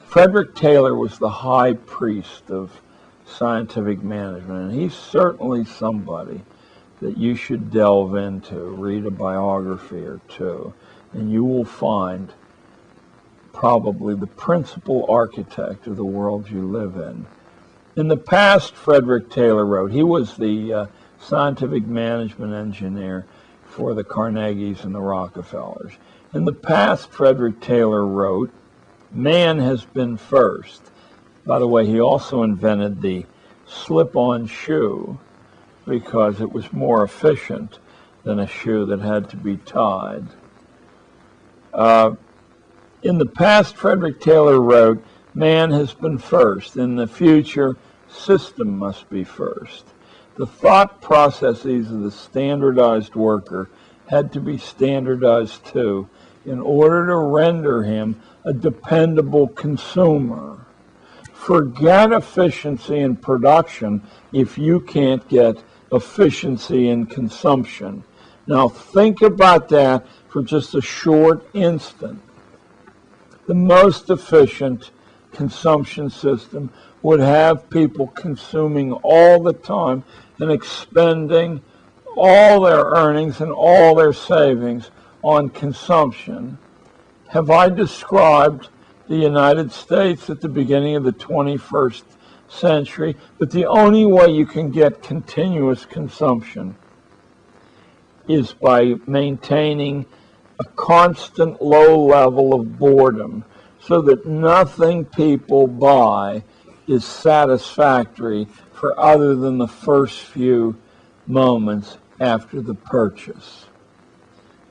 Frederick Taylor was the high priest of scientific management, and he's certainly somebody that you should delve into, read a biography or two, and you will find probably the principal architect of the world you live in. In the past, Frederick Taylor wrote, he was the scientific management engineer for the Carnegies and the Rockefellers. In the past, Frederick Taylor wrote, "Man has been first." By the way, he also invented the slip-on shoe because it was more efficient than a shoe that had to be tied. In the past, Frederick Taylor wrote, "Man has been first. In the future, system must be first." The thought processes of the standardized worker had to be standardized too in order to render him a dependable consumer. Forget efficiency in production if you can't get efficiency in consumption. Now think about that for just a short instant. The most efficient consumption system would have people consuming all the time and expending all their earnings and all their savings on consumption. Have I described the United States at the beginning of the 21st century? But the only way you can get continuous consumption is by maintaining a constant low level of boredom so that nothing people buy is satisfactory for other than the first few moments after the purchase.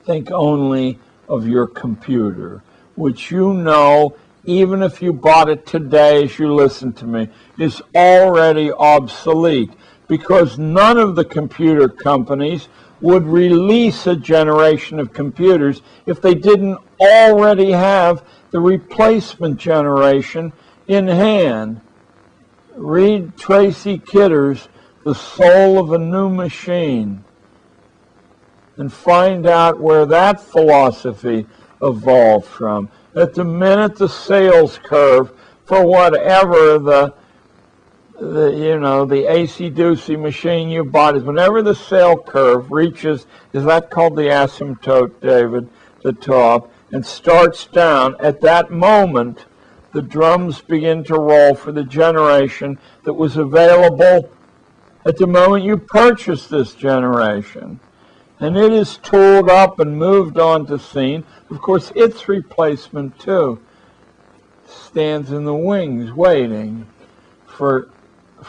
Think only of your computer, which you know, even if you bought it today as you listen to me, is already obsolete because none of the computer companies would release a generation of computers if they didn't already have the replacement generation in hand. Read Tracy Kidder's The Soul of a New Machine and find out where that philosophy evolved from. At the minute the sales curve for whatever the AC-doocy machine you bought is, whenever the sale curve reaches, is that called the asymptote, David, the top, and starts down, at that moment the drums begin to roll for the generation that was available at the moment you purchased this generation. And it is tooled up and moved on to scene. Of course, its replacement, too, stands in the wings waiting for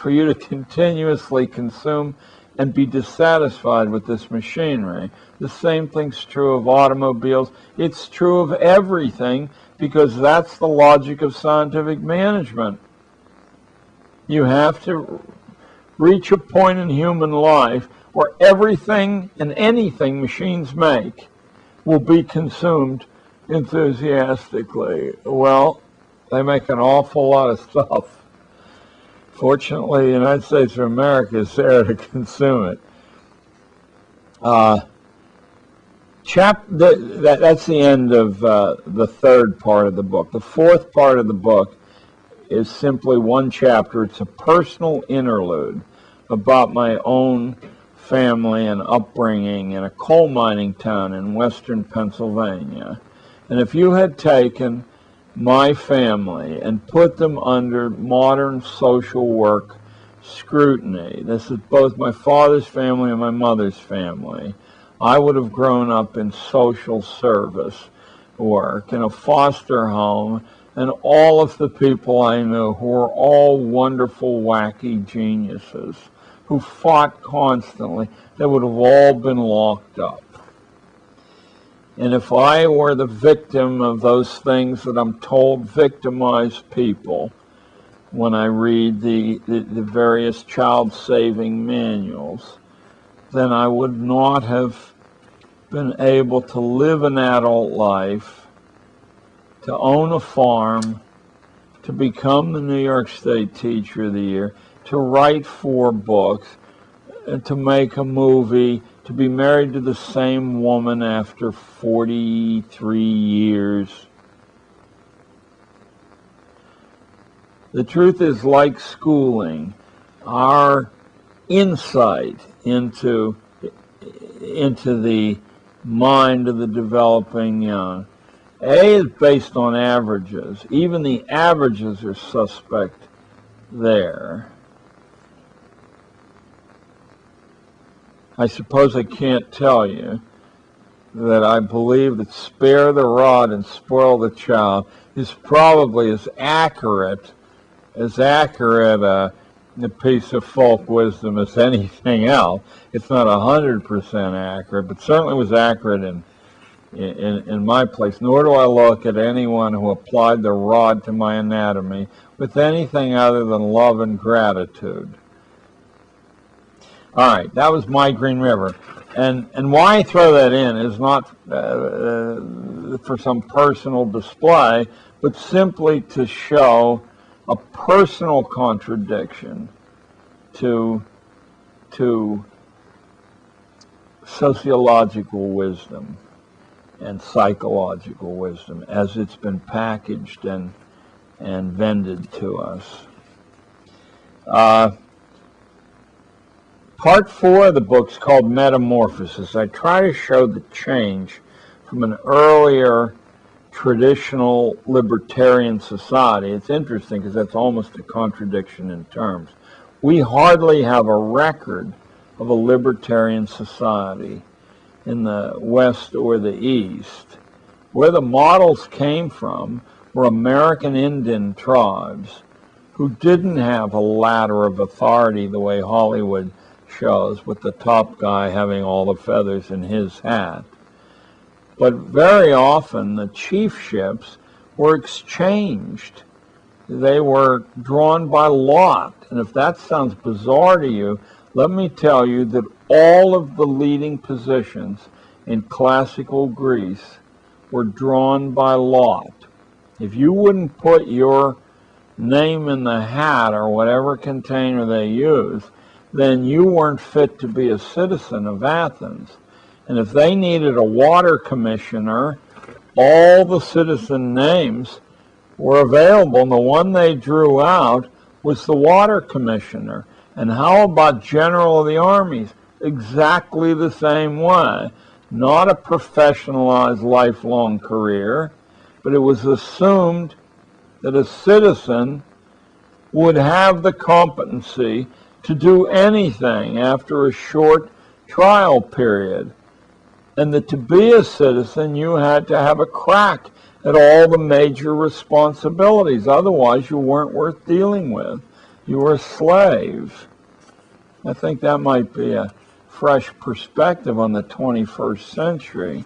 you to continuously consume and be dissatisfied with this machinery. The same thing's true of automobiles. It's true of everything because that's the logic of scientific management. You have to reach a point in human life where everything and anything machines make will be consumed enthusiastically. Well, they make an awful lot of stuff. Fortunately, the United States of America is there to consume it. That's the end of the third part of the book. The fourth part of the book is simply one chapter. It's a personal interlude about my own family and upbringing in a coal mining town in western Pennsylvania. And if you had taken my family and put them under modern social work scrutiny, this is both my father's family and my mother's family, I would have grown up in social service work, in a foster home, and all of the people I knew who were all wonderful, wacky geniuses who fought constantly, they would have all been locked up. And if I were the victim of those things that I'm told victimize people when I read the various child-saving manuals, then I would not have been able to live an adult life, to own a farm, to become the New York State Teacher of the Year, to write 4 books, and to make a movie, to be married to the same woman after 43 years. The truth is, like schooling, our insight into the mind of the developing young, A, is based on averages. Even the averages are suspect there. I suppose I can't tell you that I believe that spare the rod and spoil the child is probably as accurate a piece of folk wisdom as anything else. It's not 100% accurate, but certainly was accurate in my place. Nor do I look at anyone who applied the rod to my anatomy with anything other than love and gratitude. All right, that was my Green River. And why I throw that in is not for some personal display, but simply to show a personal contradiction to sociological wisdom and psychological wisdom as it's been packaged and vended to us. Part 4 of the book is called Metamorphosis. I try to show the change from an earlier traditional libertarian society. It's interesting because that's almost a contradiction in terms. We hardly have a record of a libertarian society in the West or the East. Where the models came from were American Indian tribes who didn't have a ladder of authority the way Hollywood shows, with the top guy having all the feathers in his hat. But very often the chiefships were exchanged. They were drawn by lot. And if that sounds bizarre to you, let me tell you that all of the leading positions in classical Greece were drawn by lot. If you wouldn't put your name in the hat or whatever container they use, then you weren't fit to be a citizen of Athens. And if they needed a water commissioner, all the citizen names were available, and the one they drew out was the water commissioner. And how about general of the armies? Exactly the same way. Not a professionalized lifelong career, but it was assumed that a citizen would have the competency to do anything after a short trial period, and that to be a citizen you had to have a crack at all the major responsibilities. Otherwise you weren't worth dealing with. You were a slave. I think that might be a fresh perspective on the 21st century.